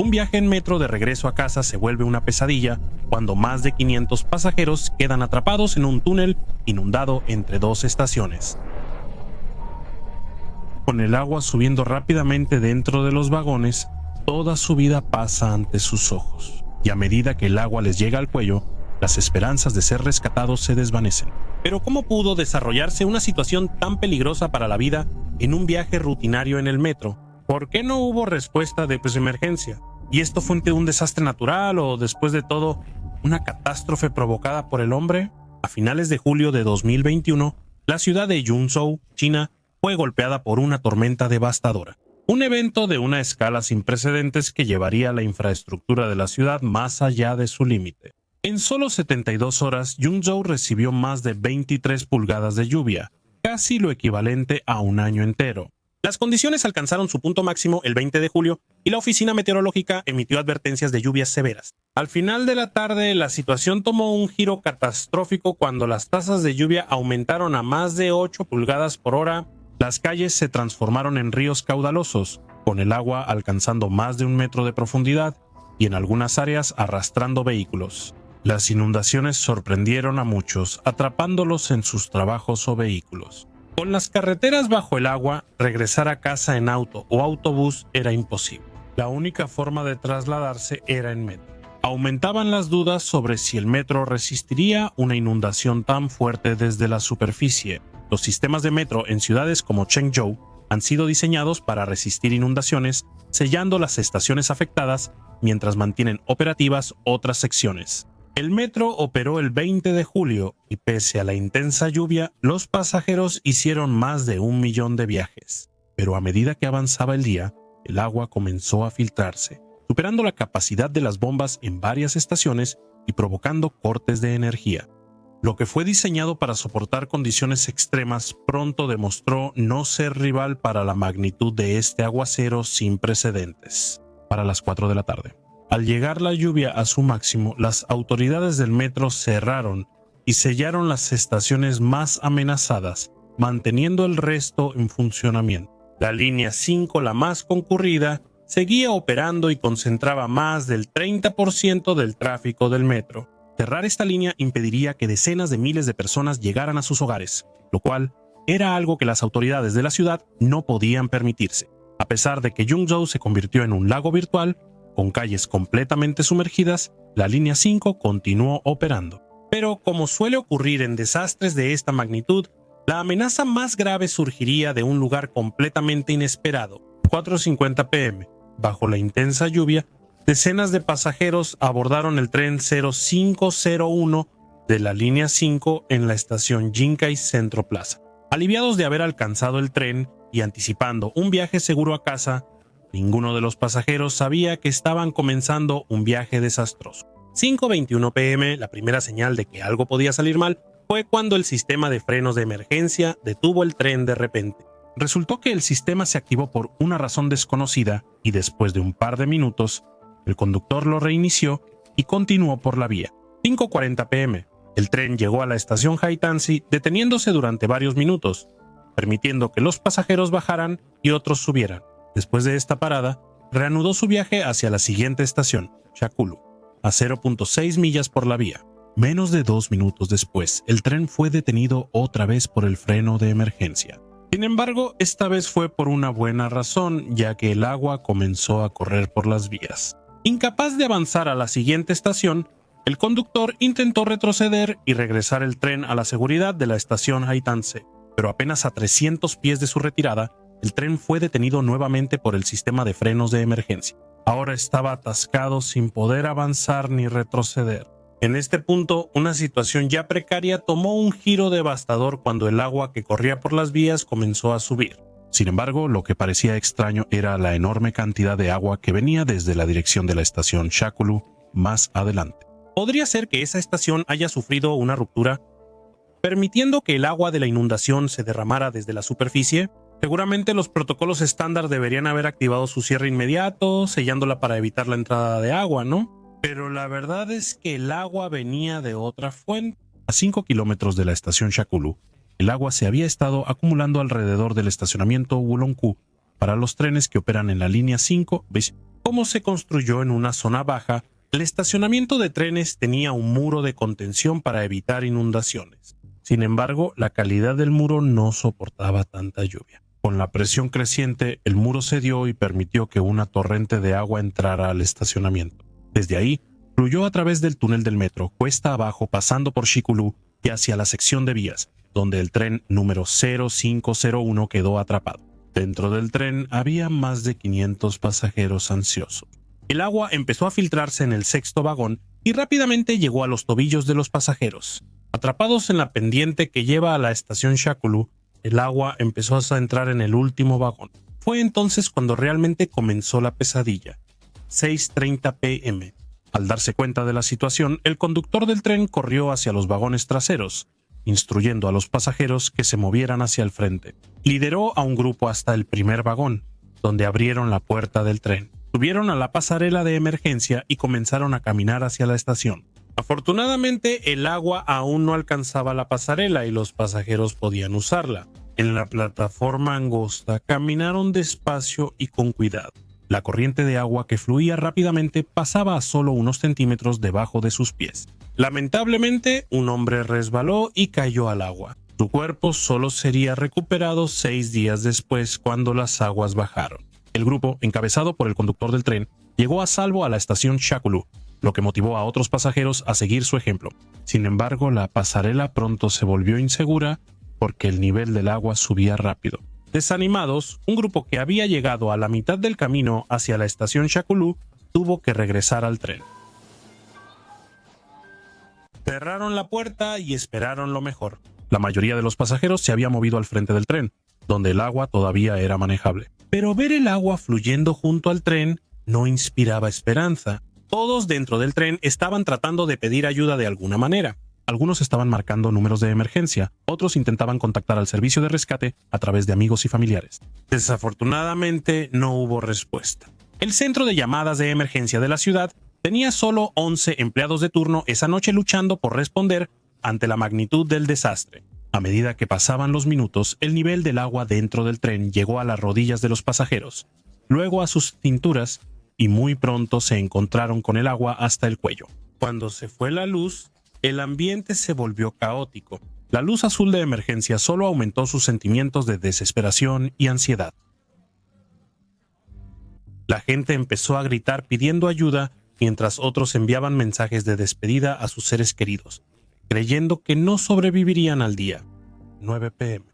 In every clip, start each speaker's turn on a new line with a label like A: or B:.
A: Un viaje en metro de regreso a casa se vuelve una pesadilla cuando más de 500 pasajeros quedan atrapados en un túnel inundado entre dos estaciones. Con el agua subiendo rápidamente dentro de los vagones, toda su vida pasa ante sus ojos, y a medida que el agua les llega al cuello, las esperanzas de ser rescatados se desvanecen. Pero ¿cómo pudo desarrollarse una situación tan peligrosa para la vida en un viaje rutinario en el metro? ¿Por qué no hubo respuesta de emergencia? ¿Y esto fue un desastre natural o, después de todo, una catástrofe provocada por el hombre? A finales de julio de 2021, la ciudad de Yunzhou, China, fue golpeada por una tormenta devastadora. Un evento de una escala sin precedentes que llevaría la infraestructura de la ciudad más allá de su límite. En solo 72 horas, Yunzhou recibió más de 23 pulgadas de lluvia, casi lo equivalente a un año entero. Las condiciones alcanzaron su punto máximo el 20 de julio y la oficina meteorológica emitió advertencias de lluvias severas. Al final de la tarde, la situación tomó un giro catastrófico cuando las tasas de lluvia aumentaron a más de 8 pulgadas por hora. Las calles se transformaron en ríos caudalosos, con el agua alcanzando más de 1 metro de profundidad y en algunas áreas arrastrando vehículos. Las inundaciones sorprendieron a muchos, atrapándolos en sus trabajos o vehículos. Con las carreteras bajo el agua, regresar a casa en auto o autobús era imposible. La única forma de trasladarse era en metro. Aumentaban las dudas sobre si el metro resistiría una inundación tan fuerte desde la superficie. Los sistemas de metro en ciudades como Chengzhou han sido diseñados para resistir inundaciones, sellando las estaciones afectadas mientras mantienen operativas otras secciones. El metro operó el 20 de julio y pese a la intensa lluvia, los pasajeros hicieron más de 1 millón de viajes. Pero a medida que avanzaba el día, el agua comenzó a filtrarse, superando la capacidad de las bombas en varias estaciones y provocando cortes de energía. Lo que fue diseñado para soportar condiciones extremas pronto demostró no ser rival para la magnitud de este aguacero sin precedentes. Para las 4 de la tarde. Al llegar la lluvia a su máximo, las autoridades del metro cerraron y sellaron las estaciones más amenazadas, manteniendo el resto en funcionamiento. La línea 5, la más concurrida, seguía operando y concentraba más del 30% del tráfico del metro. Cerrar esta línea impediría que decenas de miles de personas llegaran a sus hogares, lo cual era algo que las autoridades de la ciudad no podían permitirse. A pesar de que Yunzhou se convirtió en un lago virtual, con calles completamente sumergidas, la línea 5 continuó operando. Pero como suele ocurrir en desastres de esta magnitud, la amenaza más grave surgiría de un lugar completamente inesperado. 4:50 p.m. Bajo la intensa lluvia, decenas de pasajeros abordaron el tren 0501 de la línea 5 en la estación Jinkai Centro Plaza. Aliviados de haber alcanzado el tren y anticipando un viaje seguro a casa, ninguno de los pasajeros sabía que estaban comenzando un viaje desastroso. 5:21 p.m., la primera señal de que algo podía salir mal, fue cuando el sistema de frenos de emergencia detuvo el tren de repente. Resultó que el sistema se activó por una razón desconocida y después de un par de minutos, el conductor lo reinició y continuó por la vía. 5:40 p.m., el tren llegó a la estación Haitansi deteniéndose durante varios minutos, permitiendo que los pasajeros bajaran y otros subieran. Después de esta parada, reanudó su viaje hacia la siguiente estación, Shakulu, a 0.6 millas por la vía. Menos de 2 minutos después, el tren fue detenido otra vez por el freno de emergencia. Sin embargo, esta vez fue por una buena razón, ya que el agua comenzó a correr por las vías. Incapaz de avanzar a la siguiente estación, el conductor intentó retroceder y regresar el tren a la seguridad de la estación Haitanse, pero apenas a 300 pies de su retirada, el tren fue detenido nuevamente por el sistema de frenos de emergencia. Ahora estaba atascado sin poder avanzar ni retroceder. En este punto, una situación ya precaria tomó un giro devastador cuando el agua que corría por las vías comenzó a subir. Sin embargo, lo que parecía extraño era la enorme cantidad de agua que venía desde la dirección de la estación Shakulu más adelante. ¿Podría ser que esa estación haya sufrido una ruptura, permitiendo que el agua de la inundación se derramara desde la superficie? Seguramente los protocolos estándar deberían haber activado su cierre inmediato, sellándola para evitar la entrada de agua, ¿no? Pero la verdad es que el agua venía de otra fuente. A 5 kilómetros de la estación Shakulu, el agua se había estado acumulando alrededor del estacionamiento Wulongkou para los trenes que operan en la línea 5, Como se construyó en una zona baja, el estacionamiento de trenes tenía un muro de contención para evitar inundaciones. Sin embargo, la calidad del muro no soportaba tanta lluvia. Con la presión creciente, el muro cedió y permitió que una torrente de agua entrara al estacionamiento. Desde ahí, fluyó a través del túnel del metro, cuesta abajo, pasando por Shikulú y hacia la sección de vías, donde el tren número 0501 quedó atrapado. Dentro del tren había más de 500 pasajeros ansiosos. El agua empezó a filtrarse en el sexto vagón y rápidamente llegó a los tobillos de los pasajeros. Atrapados en la pendiente que lleva a la estación Shikulú, el agua empezó a entrar en el último vagón. Fue entonces cuando realmente comenzó la pesadilla. 6:30 p.m. Al darse cuenta de la situación, el conductor del tren corrió hacia los vagones traseros, instruyendo a los pasajeros que se movieran hacia el frente. Lideró a un grupo hasta el primer vagón, donde abrieron la puerta del tren. Subieron a la pasarela de emergencia y comenzaron a caminar hacia la estación. Afortunadamente, el agua aún no alcanzaba la pasarela y los pasajeros podían usarla. En la plataforma angosta caminaron despacio y con cuidado. La corriente de agua que fluía rápidamente pasaba a solo unos centímetros debajo de sus pies. Lamentablemente, un hombre resbaló y cayó al agua. Su cuerpo solo sería recuperado 6 días después cuando las aguas bajaron. El grupo, encabezado por el conductor del tren, llegó a salvo a la estación Shikulú, lo que motivó a otros pasajeros a seguir su ejemplo. Sin embargo, la pasarela pronto se volvió insegura porque el nivel del agua subía rápido. Desanimados, un grupo que había llegado a la mitad del camino hacia la estación Shikulú tuvo que regresar al tren. Cerraron la puerta y esperaron lo mejor. La mayoría de los pasajeros se había movido al frente del tren, donde el agua todavía era manejable. Pero ver el agua fluyendo junto al tren no inspiraba esperanza. Todos dentro del tren estaban tratando de pedir ayuda de alguna manera. Algunos estaban marcando números de emergencia, otros intentaban contactar al servicio de rescate a través de amigos y familiares. Desafortunadamente, no hubo respuesta. El centro de llamadas de emergencia de la ciudad tenía solo 11 empleados de turno esa noche luchando por responder ante la magnitud del desastre. A medida que pasaban los minutos, el nivel del agua dentro del tren llegó a las rodillas de los pasajeros, luego a sus cinturas, y muy pronto se encontraron con el agua hasta el cuello. Cuando se fue la luz, el ambiente se volvió caótico. La luz azul de emergencia solo aumentó sus sentimientos de desesperación y ansiedad. La gente empezó a gritar pidiendo ayuda, mientras otros enviaban mensajes de despedida a sus seres queridos, creyendo que no sobrevivirían al día. 9 p.m.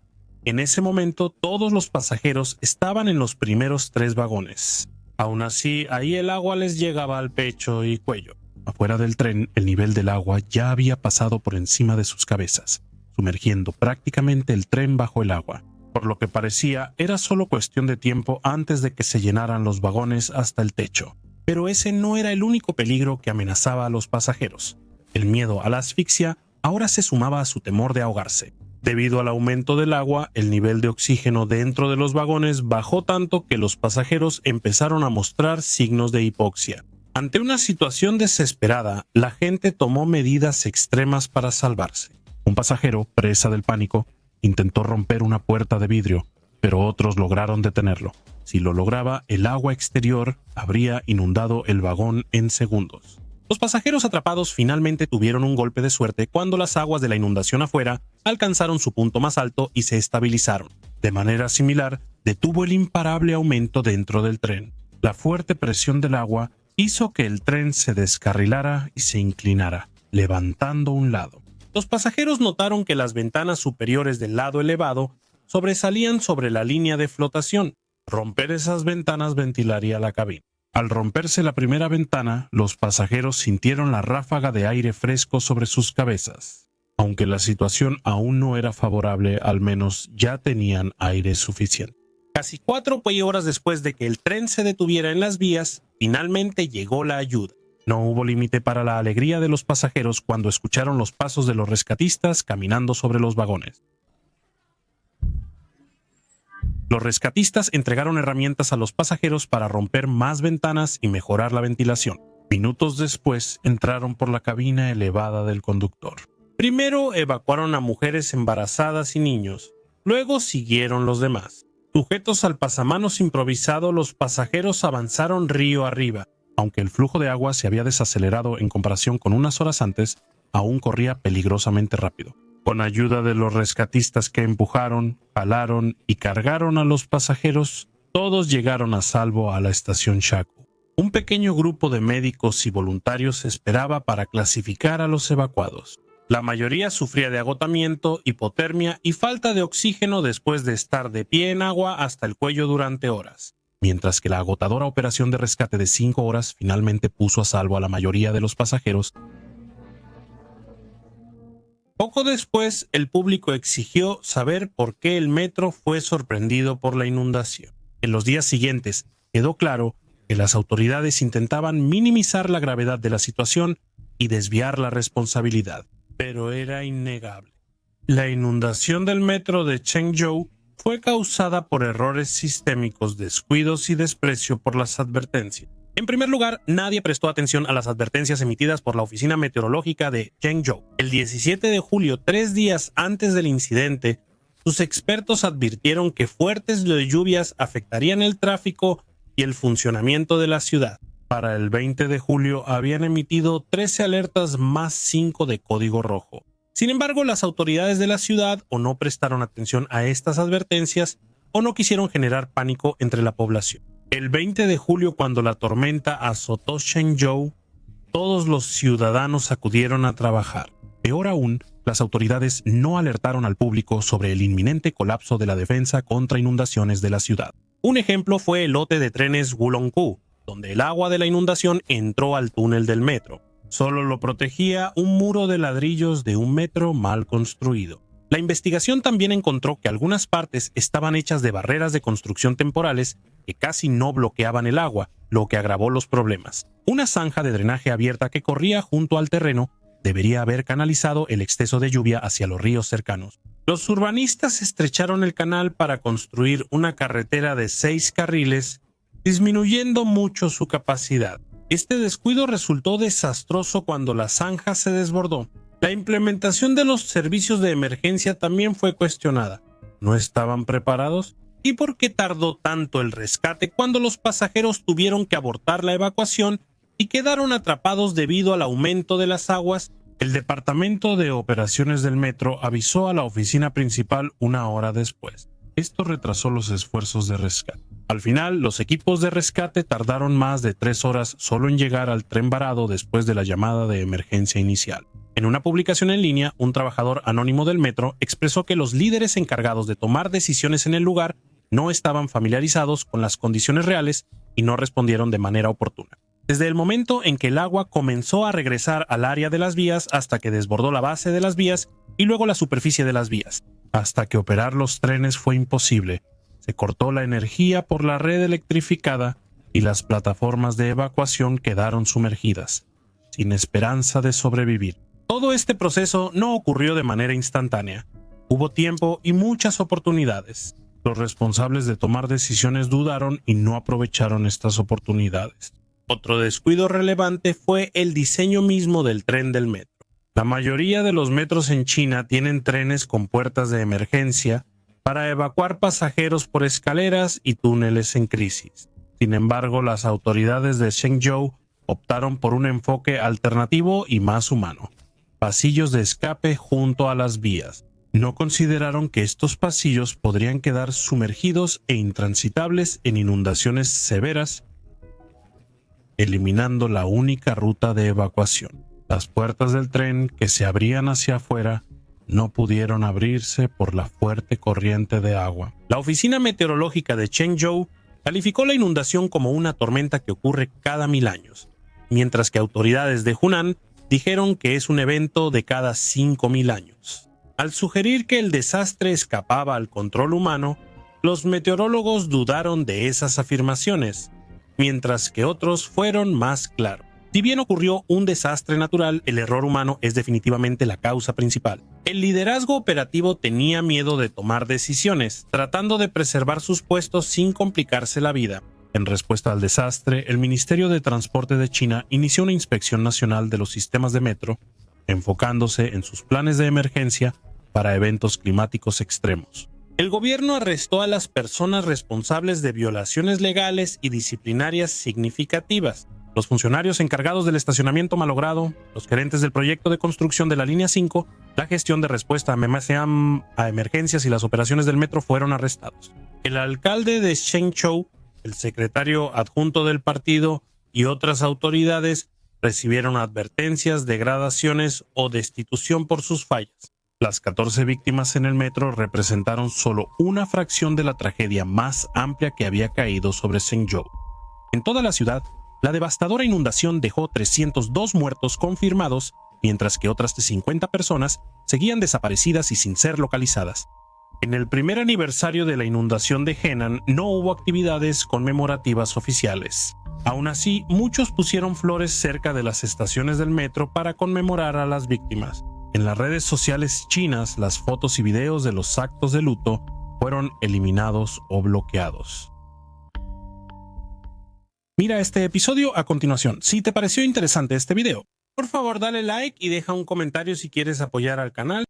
A: En ese momento, todos los pasajeros estaban en los primeros 3 vagones. Aún así, ahí el agua les llegaba al pecho y cuello. Afuera del tren, el nivel del agua ya había pasado por encima de sus cabezas, sumergiendo prácticamente el tren bajo el agua. Por lo que parecía, era solo cuestión de tiempo antes de que se llenaran los vagones hasta el techo. Pero ese no era el único peligro que amenazaba a los pasajeros. El miedo a la asfixia ahora se sumaba a su temor de ahogarse. Debido al aumento del agua, el nivel de oxígeno dentro de los vagones bajó tanto que los pasajeros empezaron a mostrar signos de hipoxia. Ante una situación desesperada, la gente tomó medidas extremas para salvarse. Un pasajero, presa del pánico, intentó romper una puerta de vidrio, pero otros lograron detenerlo. Si lo lograba, el agua exterior habría inundado el vagón en segundos. Los pasajeros atrapados finalmente tuvieron un golpe de suerte cuando las aguas de la inundación afuera alcanzaron su punto más alto y se estabilizaron. De manera similar, detuvo el imparable aumento dentro del tren. La fuerte presión del agua hizo que el tren se descarrilara y se inclinara, levantando un lado. Los pasajeros notaron que las ventanas superiores del lado elevado sobresalían sobre la línea de flotación. Romper esas ventanas ventilaría la cabina. Al romperse la primera ventana, los pasajeros sintieron la ráfaga de aire fresco sobre sus cabezas. Aunque la situación aún no era favorable, al menos ya tenían aire suficiente. Casi 4 horas después de que el tren se detuviera en las vías, finalmente llegó la ayuda. No hubo límite para la alegría de los pasajeros cuando escucharon los pasos de los rescatistas caminando sobre los vagones. Los rescatistas entregaron herramientas a los pasajeros para romper más ventanas y mejorar la ventilación. Minutos después, entraron por la cabina elevada del conductor. Primero evacuaron a mujeres embarazadas y niños, luego siguieron los demás. Sujetos al pasamanos improvisado, los pasajeros avanzaron río arriba. Aunque el flujo de agua se había desacelerado en comparación con unas horas antes, aún corría peligrosamente rápido. Con ayuda de los rescatistas que empujaron, jalaron y cargaron a los pasajeros, todos llegaron a salvo a la estación Shaku. Un pequeño grupo de médicos y voluntarios esperaba para clasificar a los evacuados. La mayoría sufría de agotamiento, hipotermia y falta de oxígeno después de estar de pie en agua hasta el cuello durante horas, mientras que la agotadora operación de rescate de 5 horas finalmente puso a salvo a la mayoría de los pasajeros. Poco después, el público exigió saber por qué el metro fue sorprendido por la inundación. En los días siguientes, quedó claro que las autoridades intentaban minimizar la gravedad de la situación y desviar la responsabilidad, pero era innegable. La inundación del metro de Chengzhou fue causada por errores sistémicos, descuidos y desprecio por las advertencias. En primer lugar, nadie prestó atención a las advertencias emitidas por la Oficina Meteorológica de Chengzhou. El 17 de julio, 3 días antes del incidente, sus expertos advirtieron que fuertes lluvias afectarían el tráfico y el funcionamiento de la ciudad. Para el 20 de julio habían emitido 13 alertas más 5 de código rojo. Sin embargo, las autoridades de la ciudad o no prestaron atención a estas advertencias o no quisieron generar pánico entre la población. El 20 de julio, cuando la tormenta azotó Chengzhou, todos los ciudadanos acudieron a trabajar. Peor aún, las autoridades no alertaron al público sobre el inminente colapso de la defensa contra inundaciones de la ciudad. Un ejemplo fue el lote de trenes Wulongkou, donde el agua de la inundación entró al túnel del metro. Solo lo protegía un muro de ladrillos de 1 metro mal construido. La investigación también encontró que algunas partes estaban hechas de barreras de construcción temporales que casi no bloqueaban el agua, lo que agravó los problemas. Una zanja de drenaje abierta que corría junto al terreno debería haber canalizado el exceso de lluvia hacia los ríos cercanos. Los urbanistas estrecharon el canal para construir una carretera de 6 carriles, disminuyendo mucho su capacidad. Este descuido resultó desastroso cuando la zanja se desbordó. La implementación de los servicios de emergencia también fue cuestionada. ¿No estaban preparados? ¿Y por qué tardó tanto el rescate cuando los pasajeros tuvieron que abortar la evacuación y quedaron atrapados debido al aumento de las aguas? El Departamento de Operaciones del Metro avisó a la oficina principal 1 hora después. Esto retrasó los esfuerzos de rescate. Al final, los equipos de rescate tardaron más de 3 horas solo en llegar al tren varado después de la llamada de emergencia inicial. En una publicación en línea, un trabajador anónimo del metro expresó que los líderes encargados de tomar decisiones en el lugar no estaban familiarizados con las condiciones reales y no respondieron de manera oportuna. Desde el momento en que el agua comenzó a regresar al área de las vías hasta que desbordó la base de las vías y luego la superficie de las vías, hasta que operar los trenes fue imposible, se cortó la energía por la red electrificada y las plataformas de evacuación quedaron sumergidas, sin esperanza de sobrevivir. Todo este proceso no ocurrió de manera instantánea. Hubo tiempo y muchas oportunidades. Los responsables de tomar decisiones dudaron y no aprovecharon estas oportunidades. Otro descuido relevante fue el diseño mismo del tren del metro. La mayoría de los metros en China tienen trenes con puertas de emergencia para evacuar pasajeros por escaleras y túneles en crisis. Sin embargo, las autoridades de Chengzhou optaron por un enfoque alternativo y más humano: pasillos de escape junto a las vías. No consideraron que estos pasillos podrían quedar sumergidos e intransitables en inundaciones severas, eliminando la única ruta de evacuación. Las puertas del tren que se abrían hacia afuera no pudieron abrirse por la fuerte corriente de agua. La Oficina Meteorológica de Chengzhou calificó la inundación como una tormenta que ocurre cada 1000 años, mientras que autoridades de Hunan dijeron que es un evento de cada 5000 años. Al sugerir que el desastre escapaba al control humano, los meteorólogos dudaron de esas afirmaciones, mientras que otros fueron más claros. Si bien ocurrió un desastre natural, el error humano es definitivamente la causa principal. El liderazgo operativo tenía miedo de tomar decisiones, tratando de preservar sus puestos sin complicarse la vida. En respuesta al desastre, el Ministerio de Transporte de China inició una inspección nacional de los sistemas de metro, enfocándose en sus planes de emergencia para eventos climáticos extremos. El gobierno arrestó a las personas responsables de violaciones legales y disciplinarias significativas. Los funcionarios encargados del estacionamiento malogrado, los gerentes del proyecto de construcción de la línea 5, la gestión de respuesta a emergencias y las operaciones del metro fueron arrestados. El alcalde de Zhengzhou, el secretario adjunto del partido y otras autoridades recibieron advertencias, degradaciones o destitución por sus fallas. Las 14 víctimas en el metro representaron solo una fracción de la tragedia más amplia que había caído sobre Zhengzhou. En toda la ciudad, la devastadora inundación dejó 302 muertos confirmados, mientras que otras de 50 personas seguían desaparecidas y sin ser localizadas. En el primer aniversario de la inundación de Henan no hubo actividades conmemorativas oficiales. Aún así, muchos pusieron flores cerca de las estaciones del metro para conmemorar a las víctimas. En las redes sociales chinas, las fotos y videos de los actos de luto fueron eliminados o bloqueados. Mira este episodio a continuación. Si te pareció interesante este video, por favor dale like y deja un comentario si quieres apoyar al canal.